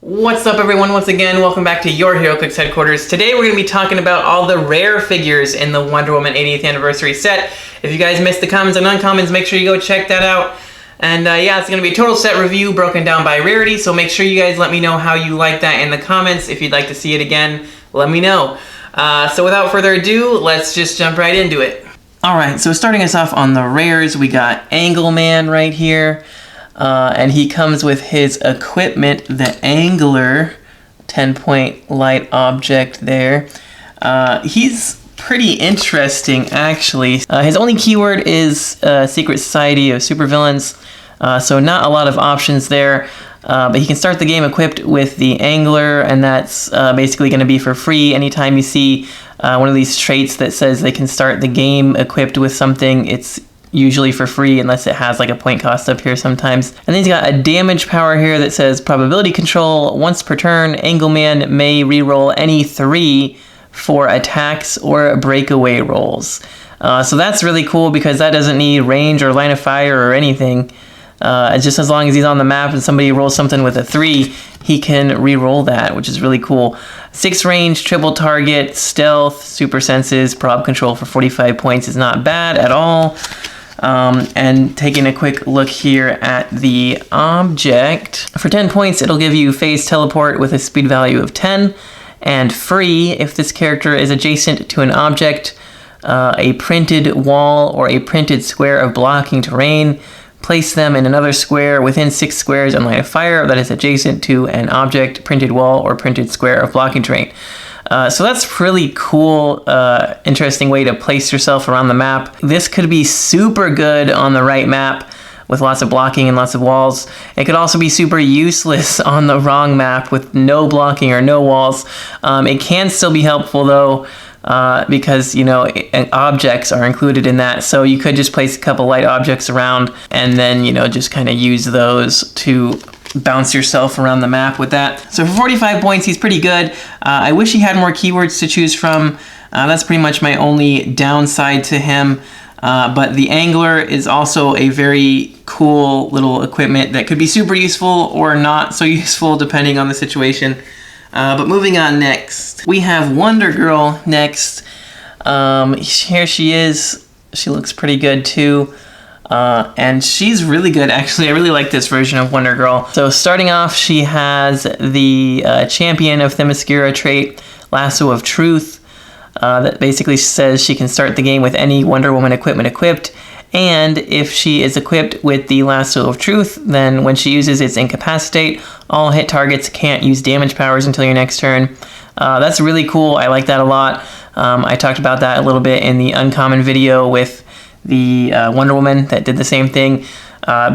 What's up everyone, once again, welcome back to your Heroclix headquarters. Today we're going to be talking about all the rare figures in the Wonder Woman 80th Anniversary set. If you guys missed the commons and uncommons, make sure you go check that out. And yeah, it's going to be a total set review broken down by rarity, so make sure you guys let me know how you like that in the comments. If you'd like to see it again, let me know. So without further ado, let's just jump right into it. Alright, so starting us off on the rares, we got Angle Man right here. And he comes with his equipment, the Angler 10-point light object there. He's pretty interesting, actually. His only keyword is Secret Society of Supervillains, so not a lot of options there. But he can start the game equipped with the Angler, and that's basically going to be for free. Anytime you see one of these traits that says they can start the game equipped with something, it's usually for free unless it has like a point cost up here sometimes. And then he's got a damage power here that says probability control. Once per turn, Angleman may reroll any 3 for attacks or breakaway rolls. So that's really cool because that doesn't need range or line of fire or anything. Just as long as he's on the map and somebody rolls something with a 3, he can re-roll that, which is really cool. 6 range, triple target, stealth, super senses, prob control for 45 points is not bad at all. And taking a quick look here at the object. For 10 points, it'll give you phase teleport with a speed value of 10, and free if this character is adjacent to an object, a printed wall or a printed square of blocking terrain. Place them in another square within 6 squares in line of fire that is adjacent to an object, printed wall, or printed square of blocking terrain. So that's really cool, interesting way to place yourself around the map. This could be super good on the right map with lots of blocking and lots of walls. It could also be super useless on the wrong map with no blocking or no walls. It can still be helpful though, because, you know, objects are included in that. So you could just place a couple light objects around and then, you know, just kind of use those to bounce yourself around the map with that. So for 45 points, he's pretty good. I wish he had more keywords to choose from. That's pretty much my only downside to him. But the Angler is also a very cool little equipment that could be super useful or not so useful depending on the situation. But moving on next, we have Wonder Girl next. Here she is. She looks pretty good too. And she's really good, actually. I really like this version of Wonder Girl. So starting off, she has the Champion of Themyscira trait, Lasso of Truth, that basically says she can start the game with any Wonder Woman equipment equipped. And if she is equipped with the Lasso of Truth, then when she uses its Incapacitate, all hit targets can't use damage powers until your next turn. That's really cool. I like that a lot. I talked about that a little bit in the Uncommon video with the Wonder Woman that did the same thing.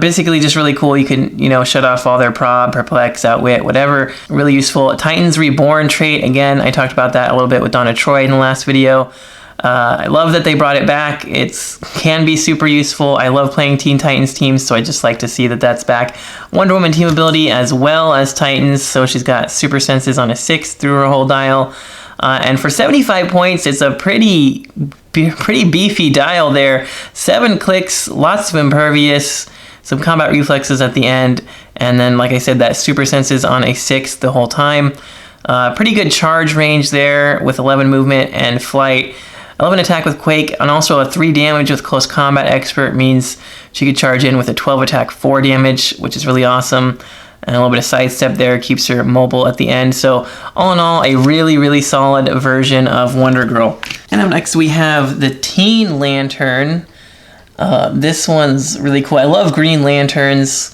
Basically just really cool. You can, you know, shut off all their prob, perplex, outwit, whatever. Really useful. Titans Reborn trait, again, I talked about that a little bit with Donna Troy in the last video. I love that they brought it back. It can be super useful. I love playing Teen Titans teams, so I just like to see that that's back. Wonder Woman team ability as well as Titans, so she's got super senses on a 6 through her whole dial. And for 75 points, it's a pretty beefy dial there. 7 clicks, lots of impervious, some combat reflexes at the end, and then, like I said, that super senses on a 6 the whole time. Pretty good charge range there with 11 movement and flight. 11 attack with Quake, and also a 3 damage with Close Combat Expert means she could charge in with a 12 attack, 4 damage, which is really awesome. And a little bit of sidestep there keeps her mobile at the end. So all in all, a really, really solid version of Wonder Girl. And up next we have the Teen Lantern. This one's really cool. I love Green Lanterns.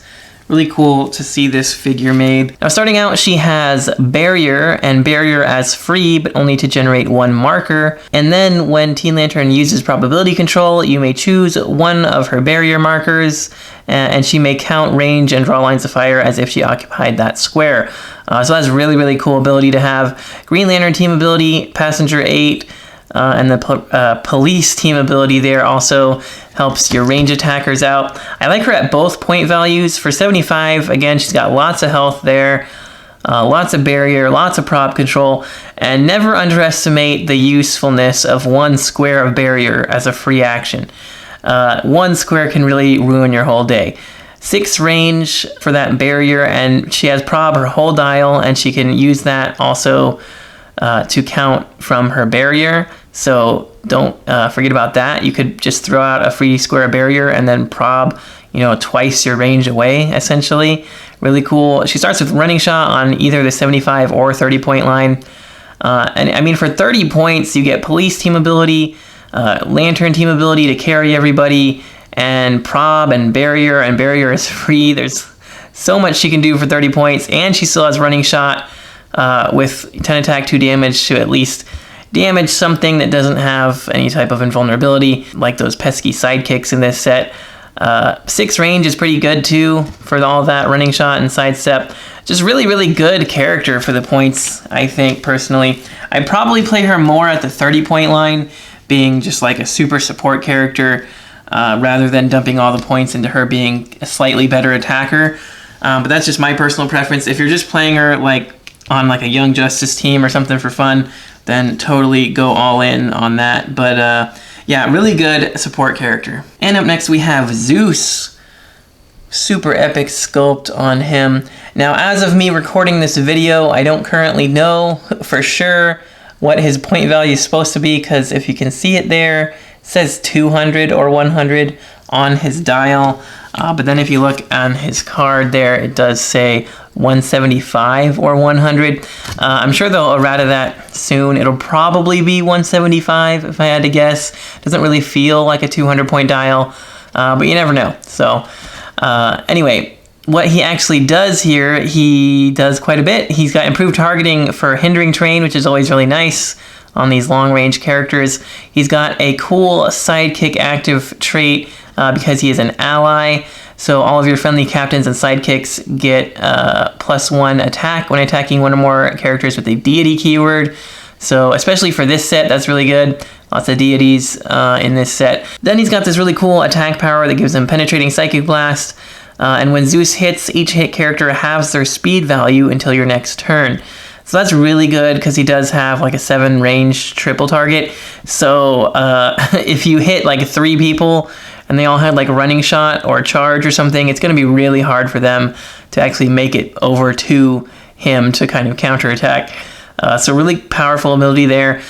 Really cool to see this figure made. Now starting out, she has Barrier, and Barrier as free, but only to generate 1 marker. And then when Teen Lantern uses probability control, you may choose one of her Barrier markers, and she may count range and draw lines of fire as if she occupied that square. So that's a really, really cool ability to have. Green Lantern team ability, Passenger 8, and the police team ability there also helps your range attackers out. I like her at both point values. For 75, again, she's got lots of health there, lots of barrier, lots of prop control, and never underestimate the usefulness of 1 square of barrier as a free action. 1 square can really ruin your whole day. 6 range for that barrier, and she has prob her whole dial, and she can use that also to count from her barrier. So don't forget about that. You could just throw out a free square barrier and then prob, twice your range away, essentially. Really cool. She starts with running shot on either the 75 or 30 point line. And I mean, for 30 points, you get police team ability, lantern team ability to carry everybody, and prob and barrier is free. There's so much she can do for 30 points, and she still has running shot with 10 attack, 2 damage to at least damage something that doesn't have any type of invulnerability, like those pesky sidekicks in this set. 6 range is pretty good too for all that running shot and sidestep. Just really, really good character for the points, I think, personally. I'd probably play her more at the 30 point line, being just like a super support character, rather than dumping all the points into her being a slightly better attacker. But that's just my personal preference. If you're just playing her like on like a Young Justice team or something for fun, then totally go all in on that. But yeah, really good support character. And up next we have Zeus. Super epic sculpt on him. Now, as of me recording this video, I don't currently know for sure what his point value is supposed to be, because if you can see it there, it says 200 or 100 on his dial. But then if you look on his card there, it does say 175 or 100. I'm sure they'll errata that soon. It'll probably be 175 if I had to guess. Doesn't really feel like a 200 point dial, but you never know. So anyway, what he actually does here, he does quite a bit. He's got improved targeting for hindering terrain, which is always really nice on these long range characters. He's got a cool sidekick active trait because he is an ally. So all of your friendly captains and sidekicks get +1 attack when attacking one or more characters with a deity keyword. So especially for this set, that's really good. Lots of deities in this set. Then he's got this really cool attack power that gives him penetrating psychic blast. And when Zeus hits, each hit character halves their speed value until your next turn. So that's really good because he does have like a 7 range triple target. So if you hit like 3 people and they all had like a running shot or a charge or something, it's going to be really hard for them to actually make it over to him to kind of counterattack. So really powerful ability there.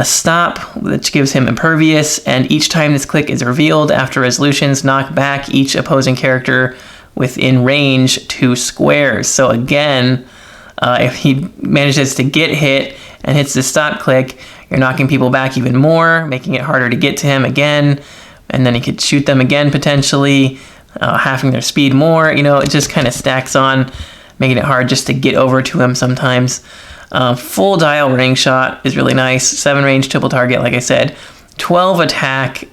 Stop, which gives him impervious, and each time this click is revealed after resolutions, knock back each opposing character within range 2 squares. So again, if he manages to get hit and hits the stop click, you're knocking people back even more, making it harder to get to him again, and then he could shoot them again potentially, halving their speed more. It just kind of stacks on, making it hard just to get over to him sometimes. Full dial ring shot is really nice. 7 range triple target, like I said. 12 attack,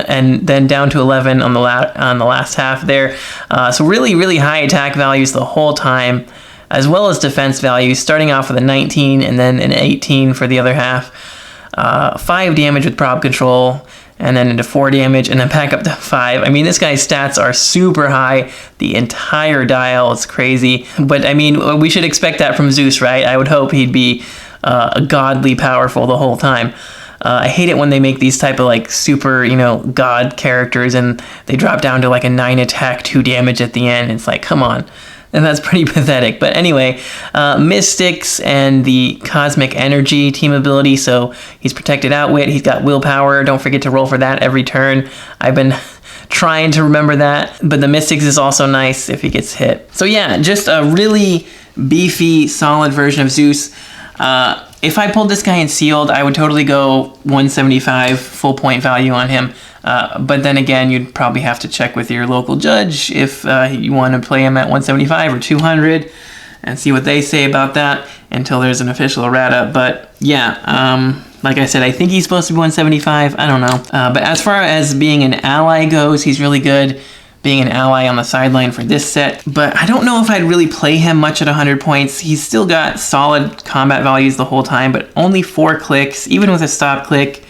and then down to 11 on the last half there. So really, really high attack values the whole time, as well as defense values, starting off with a 19 and then an 18 for the other half. 5 damage with prob control, and then into 4 damage, and then back up to 5. I mean, this guy's stats are super high. The entire dial is crazy. But, I mean, we should expect that from Zeus, right? I would hope he'd be godly powerful the whole time. I hate it when they make these type of, like, super, god characters, and they drop down to, like, a 9 attack, 2 damage at the end. It's like, come on. And that's pretty pathetic. But anyway, Mystics and the Cosmic Energy team ability. So he's protected outwit. He's got willpower. Don't forget to roll for that every turn. I've been trying to remember that. But the Mystics is also nice if he gets hit. So yeah, just a really beefy, solid version of Zeus. If I pulled this guy in sealed, I would totally go 175 full point value on him. But then again, you'd probably have to check with your local judge if you want to play him at 175 or 200 and see what they say about that until there's an official errata. But yeah, like I said, I think he's supposed to be 175. I don't know. But as far as being an ally goes, he's really good being an ally on the sideline for this set. But I don't know if I'd really play him much at 100 points. He's still got solid combat values the whole time, but only 4 clicks, even with a stop click,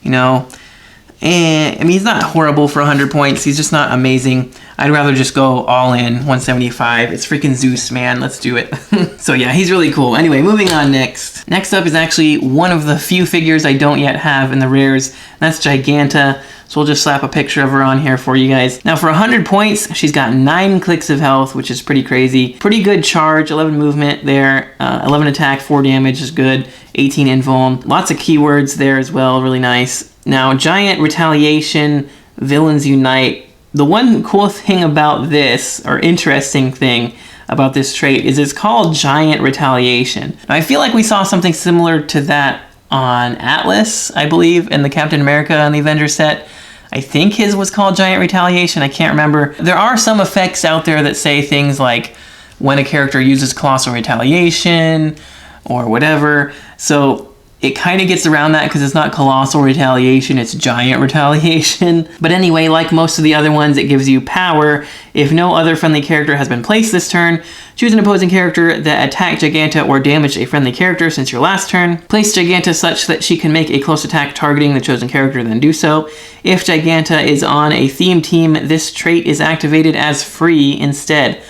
And, I mean, he's not horrible for 100 points. He's just not amazing. I'd rather just go all in 175. It's freaking Zeus, man. Let's do it. So yeah, he's really cool. Anyway, moving on next. Next up is actually one of the few figures I don't yet have in the rares. That's Giganta. So we'll just slap a picture of her on here for you guys. Now for 100 points, she's got 9 clicks of health, which is pretty crazy. Pretty good charge, 11 movement there, 11 attack, 4 damage is good, 18 invuln. Lots of keywords there as well, really nice. Now Giant Retaliation, Villains Unite. The one cool thing about this, or interesting thing about this trait, is it's called Giant Retaliation. Now, I feel like we saw something similar to that on Atlas, I believe, in the Captain America and the Avengers set. I think his was called Giant Retaliation, I can't remember. There are some effects out there that say things like when a character uses Colossal Retaliation or whatever. So it kind of gets around that because it's not Colossal Retaliation, it's Giant Retaliation. But anyway, like most of the other ones, it gives you power. If no other friendly character has been placed this turn, choose an opposing character that attacked Giganta or damaged a friendly character since your last turn. Place Giganta such that she can make a close attack targeting the chosen character, then do so. If Giganta is on a theme team, this trait is activated as free instead.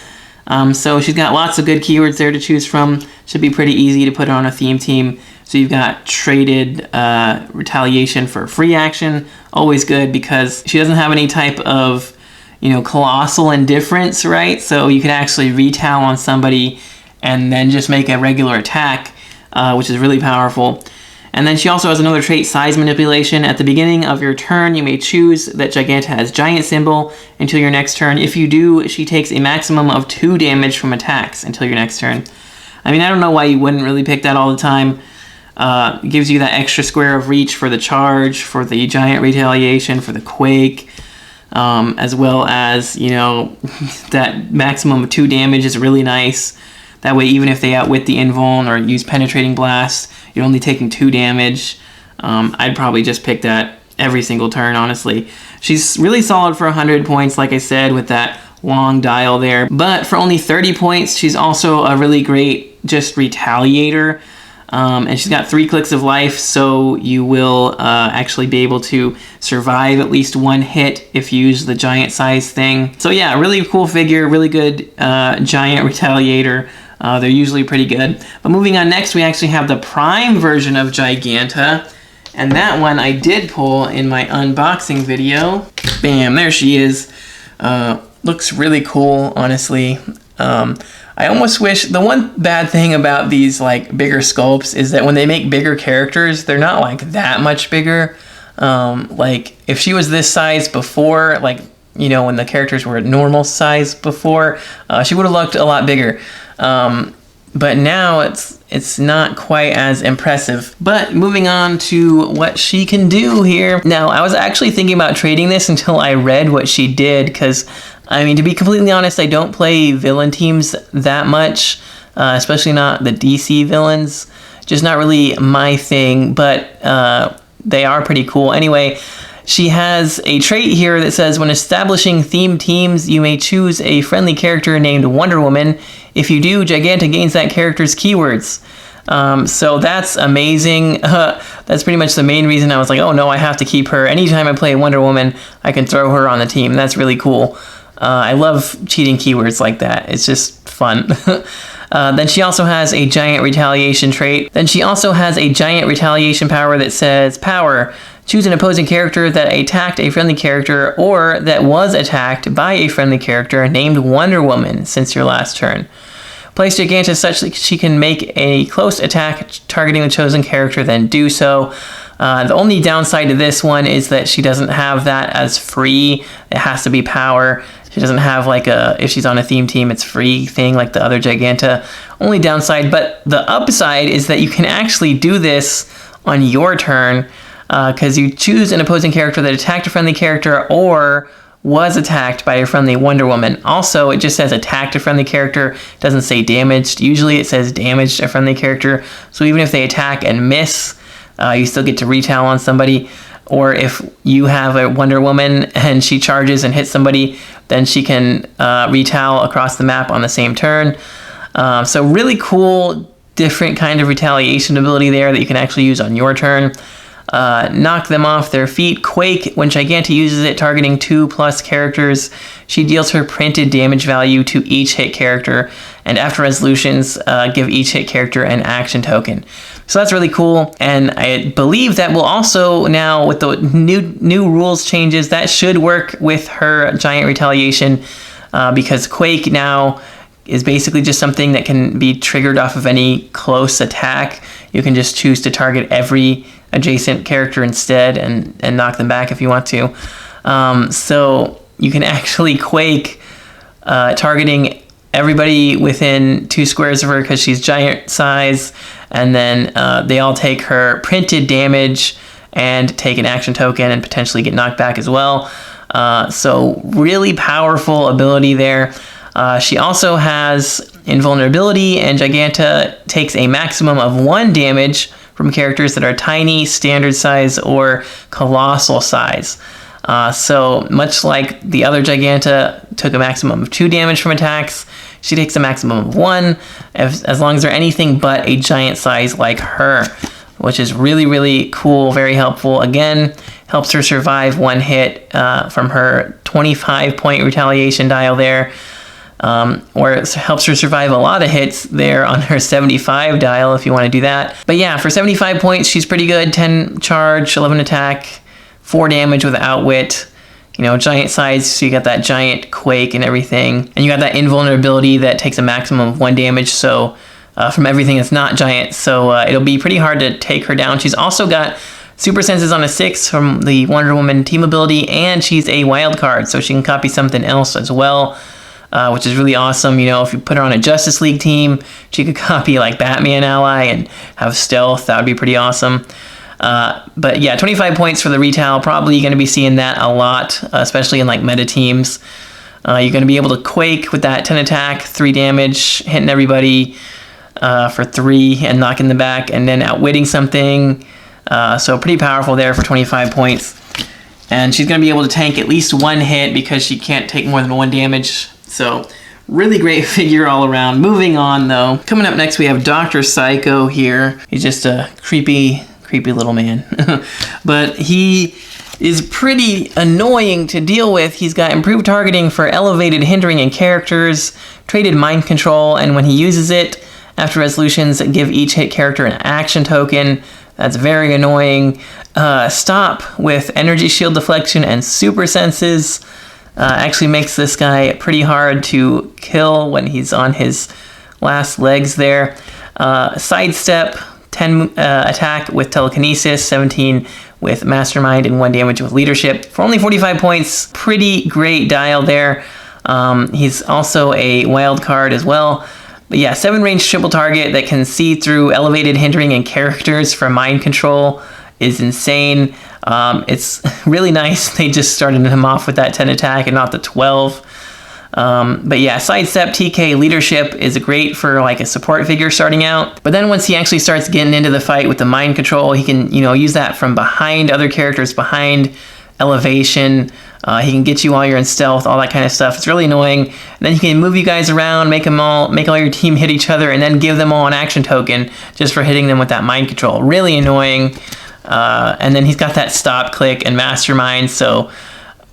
So she's got lots of good keywords there to choose from. Should be pretty easy to put on a theme team. So you've got traded retaliation for free action, always good because she doesn't have any type of, colossal indifference, right? So you can actually retal on somebody and then just make a regular attack, which is really powerful. And then she also has another trait, Size Manipulation. At the beginning of your turn, you may choose that Giganta has Giant symbol until your next turn. If you do, she takes a maximum of 2 damage from attacks until your next turn. I mean, I don't know why you wouldn't really pick that all the time. It gives you that extra square of reach for the charge, for the Giant Retaliation, for the Quake, as well as, that maximum of 2 damage is really nice. That way, even if they outwit the invuln or use Penetrating Blast, you're only taking 2 damage. I'd probably just pick that every single turn, honestly. She's really solid for 100 points, like I said, with that long dial there. But for only 30 points, she's also a really great just retaliator. And she's got 3 clicks of life, so you will actually be able to survive at least 1 hit if you use the giant size thing. So yeah, really cool figure, really good giant retaliator. They're usually pretty good. But moving on next, we actually have the Prime version of Giganta. And that one I did pull in my unboxing video. Bam, there she is. Looks really cool, honestly. I almost wish, the one bad thing about these like bigger sculpts is that when they make bigger characters, they're not like that much bigger. Like if she was this size before, like, when the characters were normal size before, she would have looked a lot bigger. But now it's not quite as impressive. But moving on to what she can do here. Now, I was actually thinking about trading this until I read what she did, because, I mean, to be completely honest, I don't play villain teams that much, especially not the DC villains. Just not really my thing, but they are pretty cool. Anyway, she has a trait here that says, when establishing themed teams, you may choose a friendly character named Wonder Woman. If you do, Giganta gains that character's keywords. So that's amazing. That's pretty much the main reason I was like, oh no, I have to keep her. Anytime I play Wonder Woman, I can throw her on the team. That's really cool. I love cheating keywords like that. It's just fun. Then she also has a giant retaliation trait. Then she also has a giant retaliation power that says, power. Choose an opposing character that attacked a friendly character or that was attacked by a friendly character named Wonder Woman since your last turn. Place Giganta such that she can make a close attack targeting the chosen character, then do so. The only downside to this one is that she doesn't have that as free. It has to be power. She doesn't have like if she's on a theme team, it's free thing like the other Giganta. Only downside, but the upside is that you can actually do this on your turn, because you choose an opposing character that attacked a friendly character or was attacked by a friendly Wonder Woman. Also, it just says attacked a friendly character. It doesn't say damaged. Usually it says damaged a friendly character. So even if they attack and miss, you still get to retell on somebody. Or if you have a Wonder Woman and she charges and hits somebody, then she can retell across the map on the same turn. So really cool, different kind of retaliation ability there that you can actually use on your turn. knock them off their feet. Quake, when Giganta uses it targeting 2+ characters, she deals her printed damage value to each hit character, and after resolutions, give each hit character an action token. So that's really cool, and I believe that will also now, with the new rules changes, that should work with her Giant Retaliation, because Quake now is basically just something that can be triggered off of any close attack. You can just choose to target every adjacent character instead and knock them back if you want to. So you can actually Quake targeting everybody within 2 squares of her because she's giant size, and then they all take her printed damage and take an action token and potentially get knocked back as well. So really powerful ability there. She also has invulnerability, and Giganta takes a maximum of 1 damage from characters that are tiny, standard size, or colossal size. So much like the other Giganta took a maximum of 2 damage from attacks, she takes a maximum of 1, as long as they're anything but a giant size like her, which is really, really cool, very helpful. Again, helps her survive 1 hit from her 25-point retaliation dial there. Or it helps her survive a lot of hits there on her 75 dial if you want to do that. But yeah, for 75 points, she's pretty good. 10 charge, 11 attack, 4 damage with outwit. You know, giant size, so you got that giant quake and everything. And you got that invulnerability that takes a maximum of 1 damage, so from everything that's not giant. So it'll be pretty hard to take her down. She's also got super senses on a 6 from the Wonder Woman team ability, and she's a wild card, so she can copy something else as well. Which is really awesome. You know, if you put her on a Justice League team, she could copy like Batman ally and have stealth. That would be pretty awesome. But yeah, 25 points for the retail. Probably going to be seeing that a lot, especially in like meta teams. You're going to be able to Quake with that 10 attack, 3 damage, hitting everybody for 3 and knocking them back, and then outwitting something. So pretty powerful there for 25 points. And she's going to be able to tank at least 1 hit because she can't take more than 1 damage. So really great figure all around. Moving on though. Coming up next we have Dr. Psycho here. He's just a creepy little man. But he is pretty annoying to deal with. He's got improved targeting for elevated hindering and characters, traded mind control, and when he uses it, after resolutions, give each hit character an action token. That's very annoying. Stop with energy shield deflection and super senses. Actually makes this guy pretty hard to kill when he's on his last legs there. Sidestep, 10 attack with telekinesis, 17 with mastermind, and 1 damage with leadership. For only 45 points, pretty great dial there. He's also a wild card as well. But yeah, 7 range triple target that can see through elevated hindering and characters for mind control is insane. It's really nice they just started him off with that 10 attack and not the 12. But yeah, sidestep, TK, leadership is great for like a support figure starting out. But then once he actually starts getting into the fight with the mind control, he can, you know, use that from behind other characters, behind elevation. He can get you while you're in stealth, all that kind of stuff. It's really annoying. And then he can move you guys around, make all your team hit each other, and then give them all an action token just for hitting them with that mind control. Really annoying. And then he's got that stop, click, and mastermind. So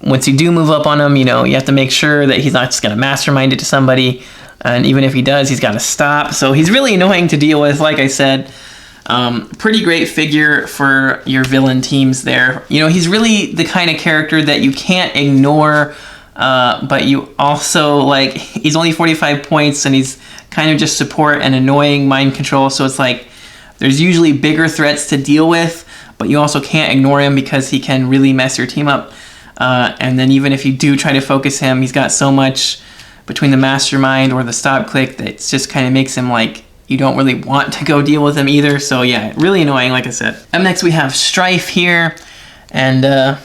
once you do move up on him, you know, you have to make sure that he's not just going to mastermind it to somebody. And even if he does, he's got to stop. So he's really annoying to deal with, like I said. Pretty great figure for your villain teams there. You know, he's really the kind of character that you can't ignore, but you also, like, he's only 45 points, and he's kind of just support and annoying mind control. So it's like there's usually bigger threats to deal with, but you also can't ignore him because he can really mess your team up. And then even if you do try to focus him, he's got so much between the mastermind or the stop click that it just kind of makes him like you don't really want to go deal with him either. So yeah, really annoying, like I said. Up next we have Strife here, and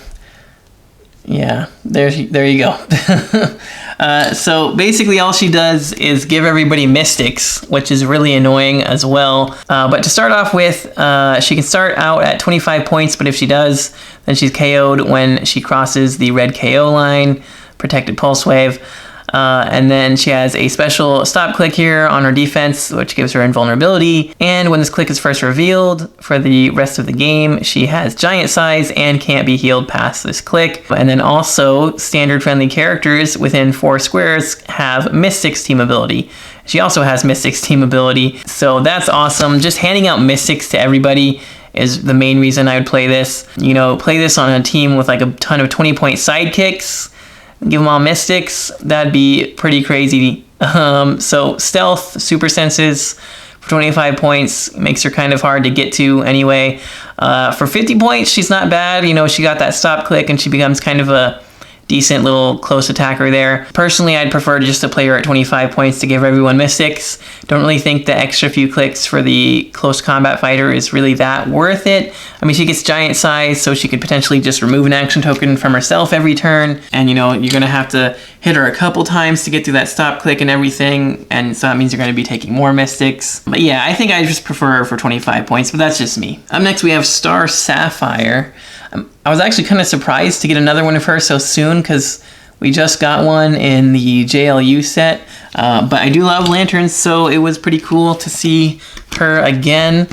yeah, there you go. So basically all she does is give everybody mystics, which is really annoying as well. But to start off with, she can start out at 25 points, but if she does, then she's KO'd when she crosses the red KO line, protected pulse wave. And then she has a special stop click here on her defense, which gives her invulnerability. And when this click is first revealed for the rest of the game, she has giant size and can't be healed past this click. And then also standard friendly characters within 4 squares have Mystic's team ability. She also has Mystic's team ability. So that's awesome. Just handing out Mystics to everybody is the main reason I would play this. You know, play this on a team with like a ton of 20-point sidekicks. Give them all Mystics. That'd be pretty crazy. So Stealth, Super Senses for 25 points makes her kind of hard to get to anyway. For 50 points, she's not bad. You know, she got that stop click and she becomes kind of a decent little close attacker there. Personally, I'd prefer just to play her at 25 points to give everyone Mystics. Don't really think the extra few clicks for the close combat fighter is really that worth it. I mean, she gets giant size, so she could potentially just remove an action token from herself every turn. And, you know, you're going to have to hit her a couple times to get through that stop click and everything. And so that means you're going to be taking more Mystics. But yeah, I think I just prefer her for 25 points, but that's just me. Up next, we have Star Sapphire. I was actually kind of surprised to get another one of her so soon because we just got one in the JLU set. But I do love lanterns, so it was pretty cool to see her again.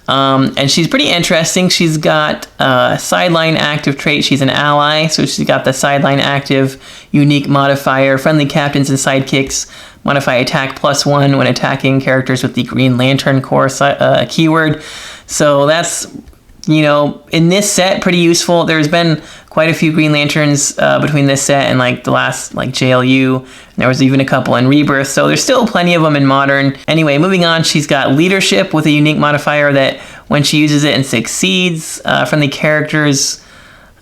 And she's pretty interesting. She's got a sideline active trait. She's an ally, so she's got the sideline active unique modifier. Friendly captains and sidekicks modify attack +1 when attacking characters with the Green Lantern Corps keyword. So that's, you know, in this set, pretty useful. There's been quite a few Green Lanterns between this set and like the last like JLU. And there was even a couple in Rebirth, so there's still plenty of them in Modern. Anyway, moving on, she's got Leadership with a unique modifier that when she uses it and succeeds, friendly characters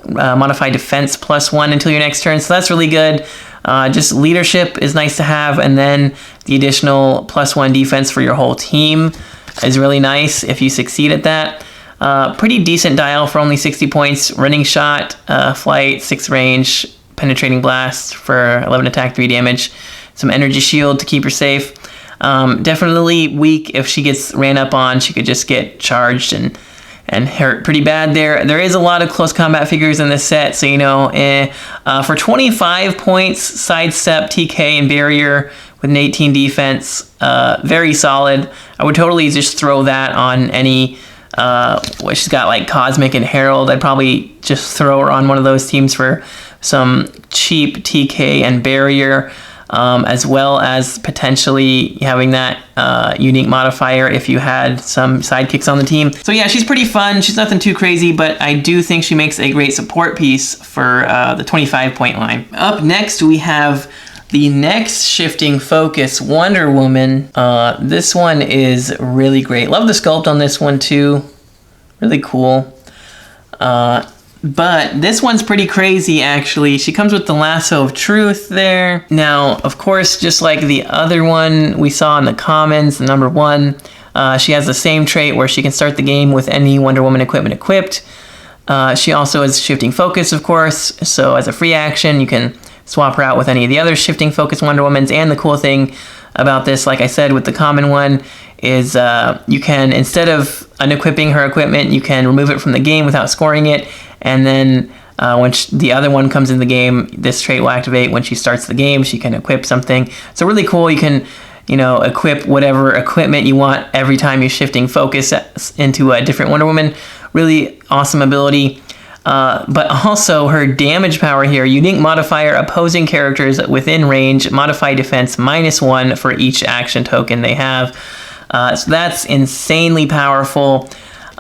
modify defense +1 until your next turn. So that's really good. Just Leadership is nice to have, and then the additional +1 defense for your whole team is really nice if you succeed at that. Pretty decent dial for only 60 points. Running Shot, Flight, 6 range, Penetrating Blast for 11 attack, 3 damage. Some Energy Shield to keep her safe. Definitely weak if she gets ran up on. She could just get charged and hurt pretty bad there. There is a lot of close combat figures in this set, so you know, for 25 points, Sidestep, TK, and Barrier with an 18 defense, very solid. I would totally just throw that on any. She's got like Cosmic and Herald. I'd probably just throw her on one of those teams for some cheap TK and Barrier, as well as potentially having that unique modifier if you had some sidekicks on the team. So yeah, she's pretty fun. She's nothing too crazy, but I do think she makes a great support piece for the 25-point line. Up next, we have the next shifting focus, Wonder Woman. This one is really great. Love the sculpt on this one too. Really cool. But this one's pretty crazy, actually. She comes with the Lasso of Truth there. Now, of course, just like the other one we saw in the commons, the number 1, she has the same trait where she can start the game with any Wonder Woman equipment equipped. She also has shifting focus, of course. So as a free action, you can swap her out with any of the other shifting focus Wonder Womans. And the cool thing about this, like I said, with the common one, is you can, instead of unequipping her equipment, you can remove it from the game without scoring it. And then when the other one comes in the game, this trait will activate when she starts the game. She can equip something. So really cool. You can, you know, equip whatever equipment you want every time you're shifting focus into a different Wonder Woman. Really awesome ability. But also her damage power here, unique modifier, opposing characters within range, modify defense -1 for each action token they have. So that's insanely powerful.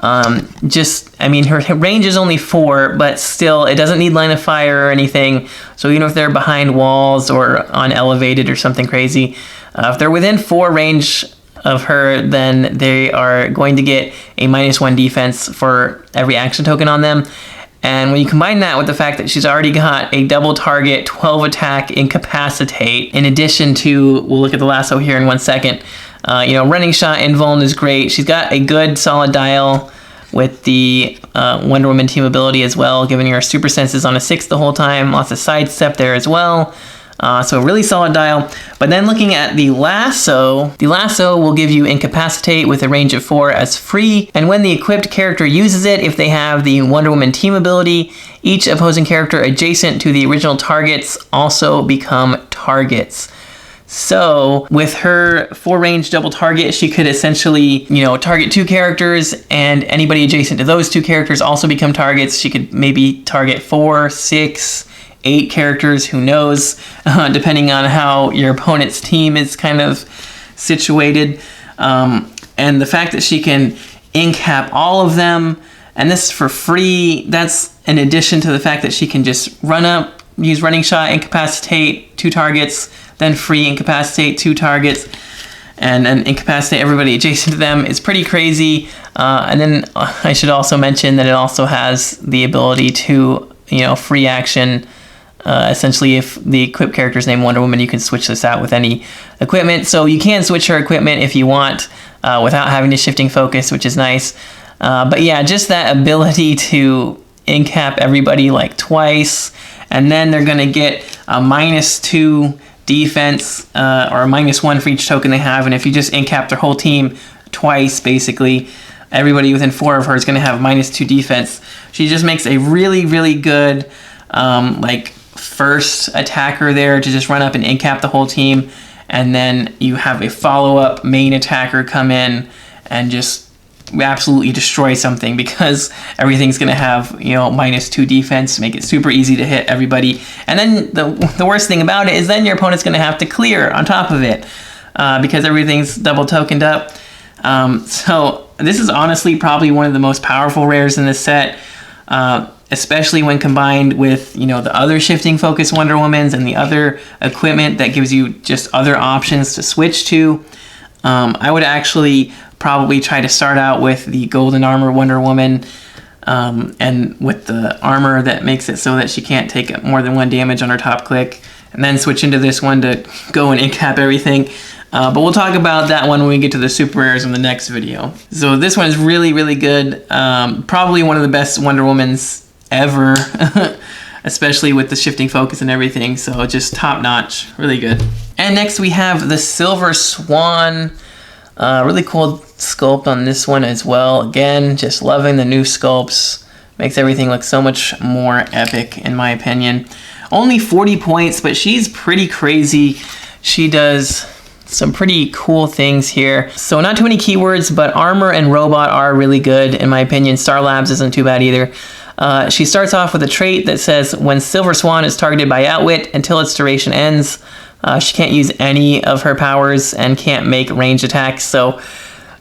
I mean, her range is only 4, but still, it doesn't need line of fire or anything. So even if they're behind walls or on elevated or something crazy, if they're within 4 range of her, then they are going to get a -1 defense for every action token on them. And when you combine that with the fact that she's already got a double target, 12 attack, incapacitate, in addition to, we'll look at the lasso here in 1 second, you know, running shot, invuln is great. She's got a good solid dial with the Wonder Woman team ability as well, giving her super senses on a 6 the whole time. Lots of sidestep there as well. So a really solid dial. But then looking at the lasso will give you Incapacitate with a range of 4 as free. And when the equipped character uses it, if they have the Wonder Woman team ability, each opposing character adjacent to the original targets also become targets. So with her 4 range double target, she could essentially, target 2 characters, and anybody adjacent to those 2 characters also become targets. She could maybe target 4, 6, 8 characters, who knows, depending on how your opponent's team is kind of situated. And the fact that she can incap all of them, and this is for free, that's in addition to the fact that she can just run up, use running shot, incapacitate 2 targets, then free incapacitate 2 targets, and then incapacitate everybody adjacent to them. It's pretty crazy. And then I should also mention that it also has the ability to, free action. Essentially, if the equipped character is named Wonder Woman, you can switch this out with any equipment. So you can switch her equipment if you want without having to shifting focus, which is nice. But yeah, just that ability to incap everybody like twice, and then they're going to get a -2 defense or a -1 for each token they have. And if you just incap their whole team twice, basically, everybody within 4 of her is going to have -2 defense. She just makes a really, really good first attacker there to just run up and incap the whole team, and then you have a follow-up main attacker come in and just absolutely destroy something, because everything's going to have -2 defense, make it super easy to hit everybody. And then the worst thing about it is then your opponent's going to have to clear on top of it, because everything's double tokened up. So this is honestly probably one of the most powerful rares in this set, especially when combined with the other shifting focus Wonder Womans and the other equipment that gives you just other options to switch to. I would actually probably try to start out with the golden armor Wonder Woman, and with the armor that makes it so that she can't take more than 1 damage on her top click, and then switch into this one to go and incap everything. But we'll talk about that one when we get to the super rares in the next video. So this one is really, really good. Probably one of the best Wonder Womans ever, especially with the shifting focus and everything. So just top notch, really good. And next we have the Silver Swan. Really cool sculpt on this one as well. Again, just loving the new sculpts. Makes everything look so much more epic, in my opinion. Only 40 points, but she's pretty crazy. She does some pretty cool things here. So not too many keywords, but armor and robot are really good, in my opinion. Star Labs isn't too bad either. She starts off with a trait that says, when Silver Swan is targeted by Outwit until its duration ends, she can't use any of her powers and can't make ranged attacks. So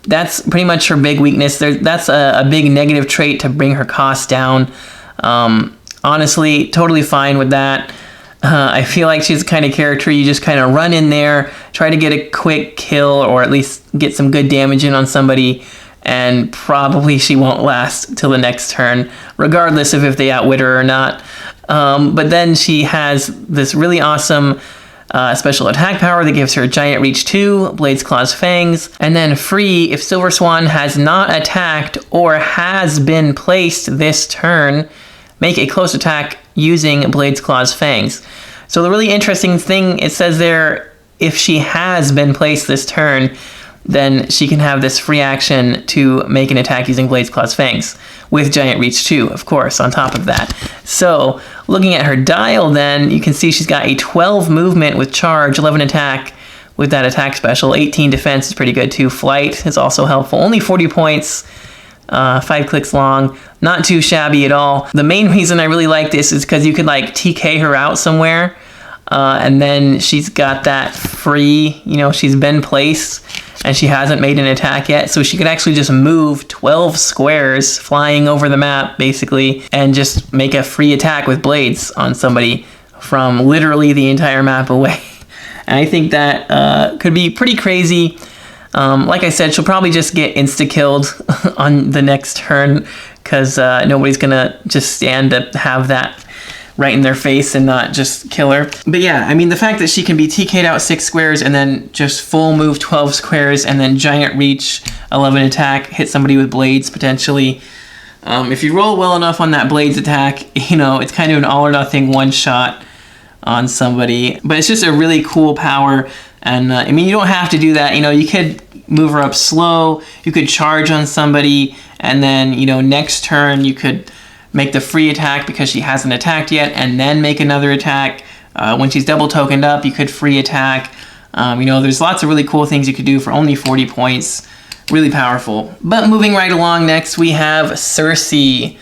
that's pretty much her big weakness. That's a big negative trait to bring her cost down. Honestly, totally fine with that. I feel like she's the kind of character you just kind of run in there, try to get a quick kill, or at least get some good damage in on somebody, and probably she won't last till the next turn, regardless of if they outwit her or not. But then she has this really awesome special attack power that gives her Giant Reach 2, Blades, Claws, Fangs, and then free if Silver Swan has not attacked or has been placed this turn, make a close attack using Blades, Claws, Fangs. So the really interesting thing, it says there, if she has been placed this turn, then she can have this free action to make an attack using Blades, Claws, Fangs, with Giant Reach 2, of course, on top of that. So, looking at her dial then, you can see she's got a 12 movement with charge, 11 attack with that attack special, 18 defense is pretty good too, flight is also helpful, only 40 points, 5 clicks long, not too shabby at all. The main reason I really like this is because you could like TK her out somewhere, and then she's got that free, she's been placed, and she hasn't made an attack yet, so she could actually just move 12 squares flying over the map, basically, and just make a free attack with blades on somebody from literally the entire map away. And I think that could be pretty crazy. Like I said, she'll probably just get insta-killed on the next turn, because nobody's gonna just stand to have that right in their face and not just kill her. But yeah, I mean, the fact that she can be TK'd out 6 squares and then just full move 12 squares and then Giant Reach, 11 attack, hit somebody with blades potentially. If you roll well enough on that blades attack, it's kind of an all or nothing one shot. on somebody. But it's just a really cool power. And I mean, you don't have to do that. You know, you could move her up slow. You could charge on somebody. And then, you know, next turn you could make the free attack because she hasn't attacked yet. And then make another attack. When she's double tokened up, you could free attack. You know, there's lots of really cool things you could do for only 40 points. Really powerful. But moving right along, next we have Cersei.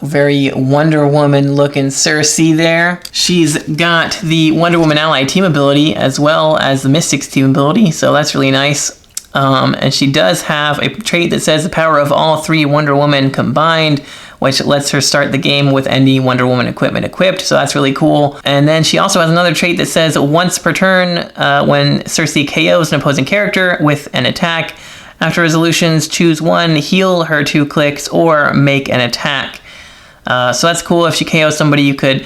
Very Wonder Woman looking Cersei there. She's got the Wonder Woman ally team ability as well as the Mystics team ability, so that's really nice. And she does have a trait that says the power of all 3 Wonder Woman combined, which lets her start the game with any Wonder Woman equipment equipped, so that's really cool. And then she also has another trait that says once per turn, when Cersei KOs an opposing character with an attack, after resolutions, choose one, heal her 2 clicks, or make an attack. So that's cool. If she KOs somebody, you could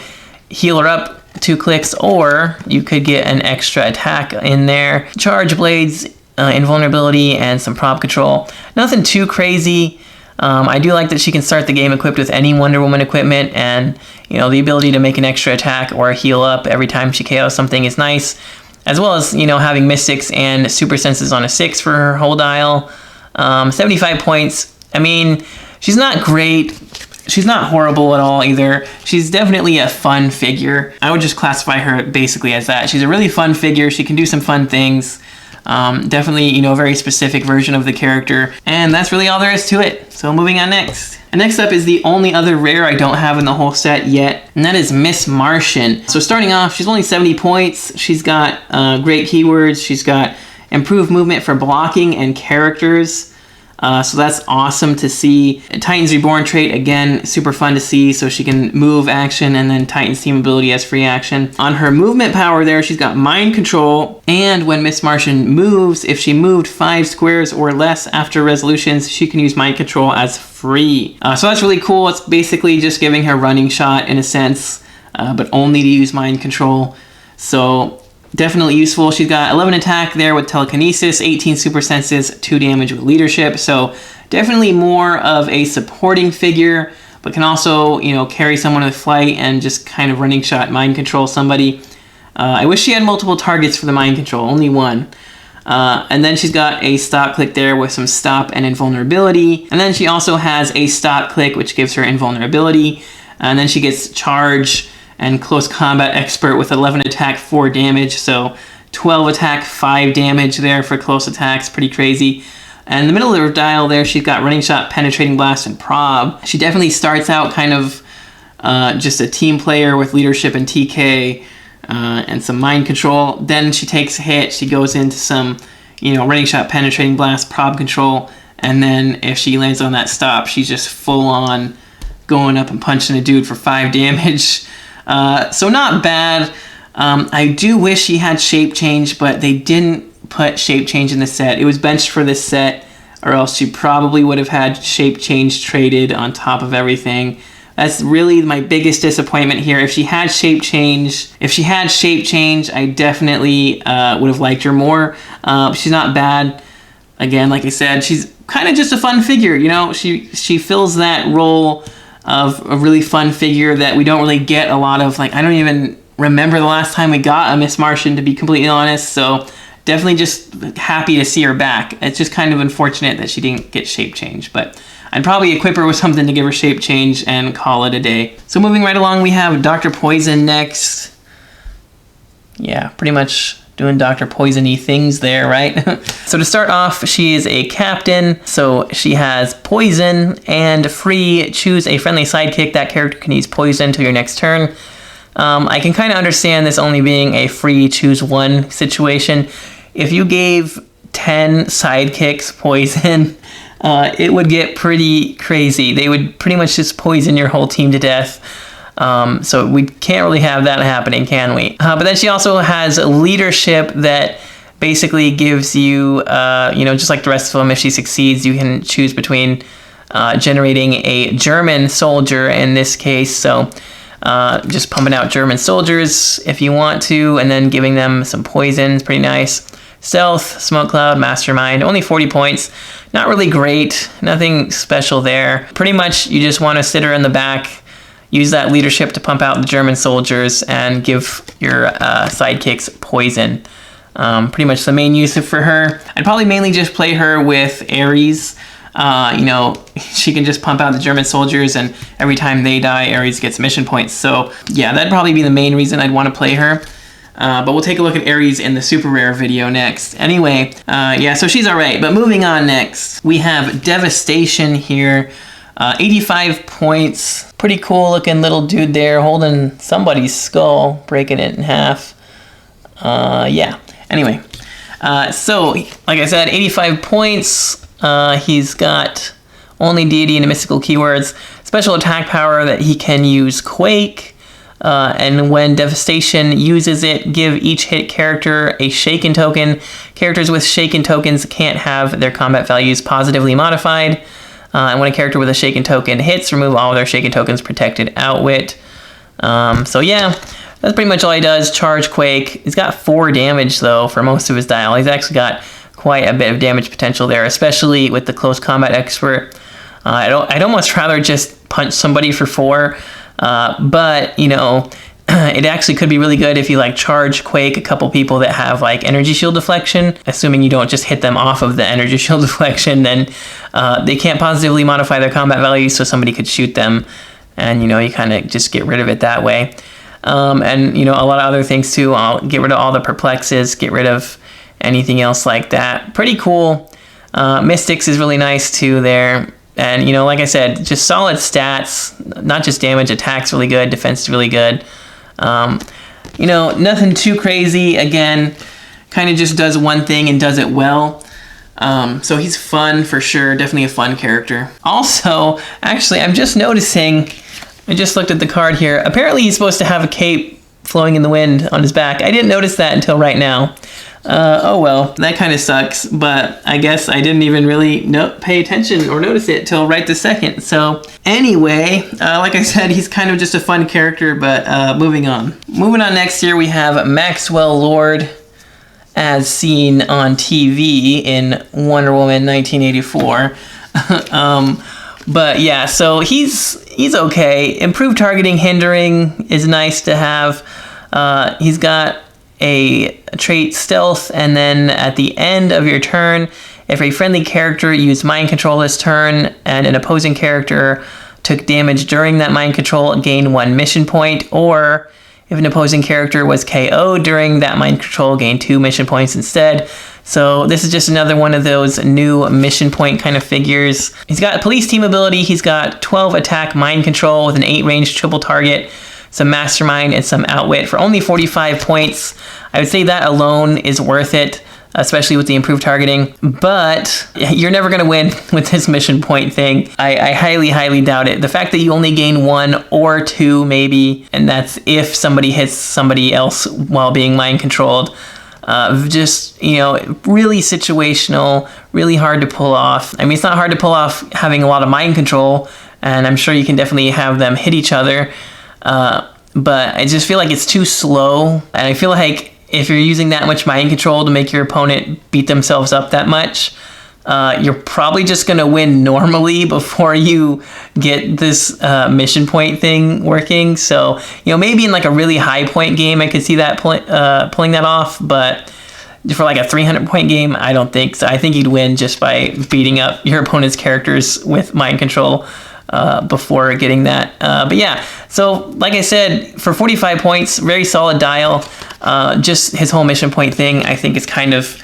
heal her up 2 clicks, or you could get an extra attack in there. Charge blades, invulnerability, and some prop control. Nothing too crazy. I do like that she can start the game equipped with any Wonder Woman equipment, and you know, the ability to make an extra attack or heal up every time she KOs something is nice. As well as, you know, having Mystics and Super Senses on a 6 for her whole dial. 75 points. I mean, she's not great. She's not horrible at all either. She's definitely a fun figure. I would just classify her basically as that. She's a really fun figure. She can do some fun things. Definitely, you know, a very specific version of the character. And that's really all there is to it. So moving on next. And next up is the only other rare I don't have in the whole set yet, and that is Miss Martian. So starting off, she's only 70 points. She's got great keywords. She's got improved movement for blocking and characters. So that's awesome to see. Titan's Reborn trait, again, super fun to see. So she can move action, and then Titan's team ability as free action. On her movement power there, she's got mind control. And when Miss Martian moves, if she moved 5 squares or less after resolutions, she can use mind control as free. So that's really cool. It's basically just giving her running shot in a sense, but only to use mind control. So definitely useful. She's got 11 attack there with telekinesis, 18 super senses, 2 damage with leadership. So definitely more of a supporting figure, but can also, you know, carry someone with flight and just kind of running shot mind control somebody. I wish she had multiple targets for the mind control, only one. And then she's got a stop click there with some stop and invulnerability. And then she also has a stop click, which gives her invulnerability. And then she gets charge and close combat expert with 11 attack, 4 damage. So 12 attack, 5 damage there for close attacks. Pretty crazy. And in the middle of her dial there, she's got running shot, penetrating blast, and prob. She definitely starts out kind of just a team player with leadership and TK and some mind control. Then she takes a hit. She goes into some, you know, running shot, penetrating blast, prob control. And then if she lands on that stop, she's just full on going up and punching a dude for 5 damage. So not bad. I do wish she had shape change, but they didn't put shape change in the set. It was benched for this set, or else she probably would have had shape change traded on top of everything. That's really my biggest disappointment here. If she had shape change, I definitely would have liked her more. She's not bad. Again, like I said, she's kind of just a fun figure. You know, she fills that role of a really fun figure that we don't really get a lot of. Like, I don't even remember the last time we got a Miss Martian, to be completely honest. So definitely just happy to see her back. It's just kind of unfortunate that she didn't get shape change, but I'd probably equip her with something to give her shape change and call it a day. So moving right along, we have Dr. Poison next. Yeah, pretty much doing Dr. Poison-y things there, right? So to start off, she is a captain, so she has poison and free. Choose a friendly sidekick. That character can use poison till your next turn. I can kind of understand this only being a free choose one situation. If you gave 10 sidekicks poison, it would get pretty crazy. They would pretty much just poison your whole team to death. So we can't really have that happening, can we? But then she also has leadership that basically gives you, just like the rest of them, if she succeeds, you can choose between generating a German soldier in this case. So just pumping out German soldiers if you want to, and then giving them some poison is pretty nice. Stealth, Smoke Cloud, Mastermind, only 40 points. Not really great, nothing special there. Pretty much you just want to sit her in the back, use that leadership to pump out the German soldiers and give your sidekicks poison. Pretty much the main use for her. I'd probably mainly just play her with Ares. You know, she can just pump out the German soldiers, and every time they die, Ares gets mission points. So yeah, that'd probably be the main reason I'd want to play her. But we'll take a look at Ares in the super rare video next. Anyway, yeah, so she's alright. But moving on next, we have Devastation here. 85 points. Pretty cool looking little dude there holding somebody's skull, breaking it in half. Yeah, anyway. So, like I said, 85 points. He's got only deity and mystical keywords. Special attack power that he can use Quake. And when Devastation uses it, give each hit character a Shaken token. Characters with Shaken tokens can't have their combat values positively modified. And when a character with a Shaken token hits, remove all of their Shaken tokens protected outwit. So yeah, that's pretty much all he does. Charge Quake. He's got 4 damage though for most of his dial. He's actually got quite a bit of damage potential there, especially with the close combat expert. I'd almost rather just punch somebody for 4. But, you know, it actually could be really good if you, like, charge Quake a couple people that have, like, energy shield deflection. Assuming you don't just hit them off of the energy shield deflection, then they can't positively modify their combat values, so somebody could shoot them. And, you know, you kind of just get rid of it that way. And, you know, a lot of other things, too. I'll get rid of all the perplexes, get rid of anything else like that. Pretty cool. Mystics is really nice, too, there. And, you know, like I said, just solid stats, not just damage, attack's really good, defense is really good. You know, nothing too crazy. Again, kind of just does one thing and does it well. So he's fun for sure, definitely a fun character. Also, actually, I'm just noticing, I just looked at the card here. Apparently he's supposed to have a cape flowing in the wind on his back. I didn't notice that until right now. Oh well, that kind of sucks, but I guess I didn't even really pay attention or notice it till right this second. So anyway, like I said, he's kind of just a fun character, but moving on. Moving on next here, we have Maxwell Lord as seen on TV in Wonder Woman 1984. But yeah, so he's okay. Improved targeting, hindering is nice to have. He's got a trait stealth, and then at the end of your turn, if a friendly character used mind control this turn and an opposing character took damage during that mind control, gain 1 mission point, or if an opposing character was KO'd during that mind control, gain 2 mission points instead. So this is just another one of those new mission point kind of figures. He's got police team ability. He's got 12 attack mind control with an 8 range triple target, some mastermind, and some outwit for only 45 points. I would say that alone is worth it, especially with the improved targeting. But you're never going to win with this mission point thing. I highly, highly doubt it. The fact that you only gain 1 or 2 maybe, and that's if somebody hits somebody else while being mind controlled. Just, you know, really situational, really hard to pull off. I mean, it's not hard to pull off having a lot of mind control, and I'm sure you can definitely have them hit each other. But I just feel like it's too slow, and I feel like if you're using that much mind control to make your opponent beat themselves up that much, you're probably just going to win normally before you get this mission point thing working. So, you know, maybe in like a really high point game, I could see that pulling that off, but for like a 300 point game, I don't think so. I think you'd win just by beating up your opponent's characters with mind control before getting that. But yeah, so like I said, for 45 points, very solid dial. Just his whole mission point thing, I think is kind of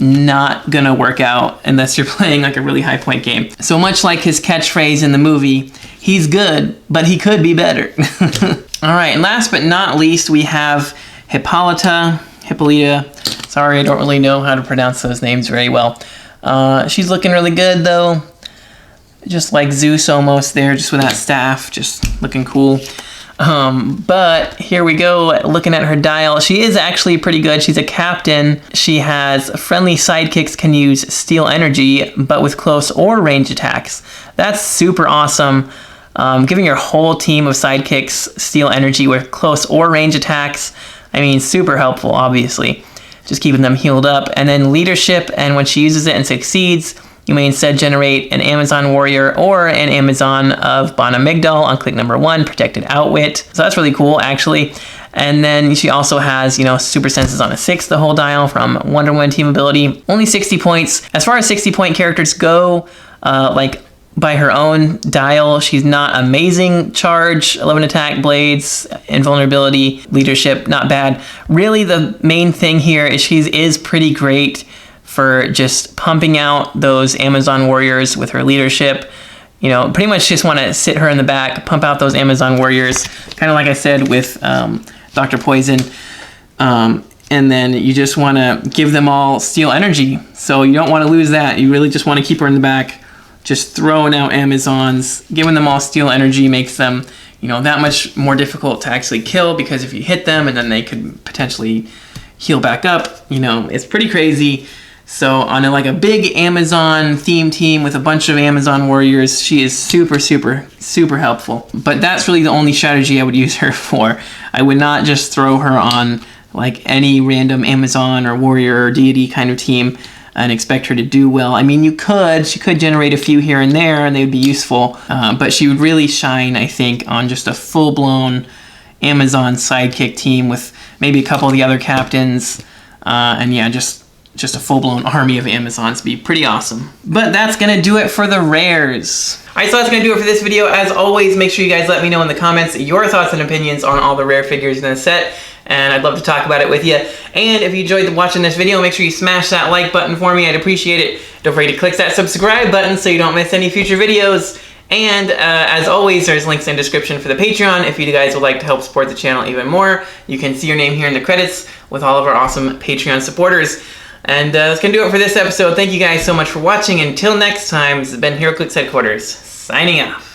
not gonna work out unless you're playing like a really high point game. So much like his catchphrase in the movie, he's good, but he could be better. All right, and last but not least, we have Hippolyta. Sorry, I don't really know how to pronounce those names very well. She's looking really good though. Just like Zeus almost there, just with that staff, just looking cool. But here we go, looking at her dial. She is actually pretty good. She's a captain. She has friendly sidekicks can use steal energy, but with close or range attacks. That's super awesome. Giving your whole team of sidekicks steal energy with close or range attacks. I mean, super helpful, obviously. Just keeping them healed up. And then leadership, and when she uses it and succeeds, you may instead generate an Amazon Warrior or an Amazon of Bon Amygdal on click number 1, Protected Outwit. So that's really cool, actually. And then she also has, you know, super senses on a 6, the whole dial from Wonder Woman team ability. Only 60 points. As far as 60-point characters go, like by her own dial, she's not amazing. Charge, 11 attack, blades, invulnerability, leadership, not bad. Really, the main thing here is she is pretty great for just pumping out those Amazon Warriors with her leadership. You know, pretty much just want to sit her in the back, pump out those Amazon Warriors, kind of like I said with Dr. Poison. And then you just want to give them all steel energy. So you don't want to lose that. You really just want to keep her in the back, just throwing out Amazons. Giving them all steel energy makes them, you know, that much more difficult to actually kill, because if you hit them and then they could potentially heal back up, you know, it's pretty crazy. So on a big Amazon theme team with a bunch of Amazon Warriors, she is super, super, super helpful. But that's really the only strategy I would use her for. I would not just throw her on like any random Amazon or Warrior or Deity kind of team and expect her to do well. I mean, she could generate a few here and there and they would be useful, but she would really shine, I think, on just a full-blown Amazon sidekick team with maybe a couple of the other captains, and yeah, just a full-blown army of Amazons. Be pretty awesome. But that's gonna do it for the rares. Alright, so that's gonna do it for this video. As always, make sure you guys let me know in the comments your thoughts and opinions on all the rare figures in the set, and I'd love to talk about it with you. And if you enjoyed watching this video, make sure you smash that like button for me. I'd appreciate it. Don't forget to click that subscribe button so you don't miss any future videos. And as always, there's links in the description for the Patreon. If you guys would like to help support the channel even more, you can see your name here in the credits with all of our awesome Patreon supporters. And that's going to do it for this episode. Thank you guys so much for watching. Until next time, this has been Heroclix Headquarters, signing off.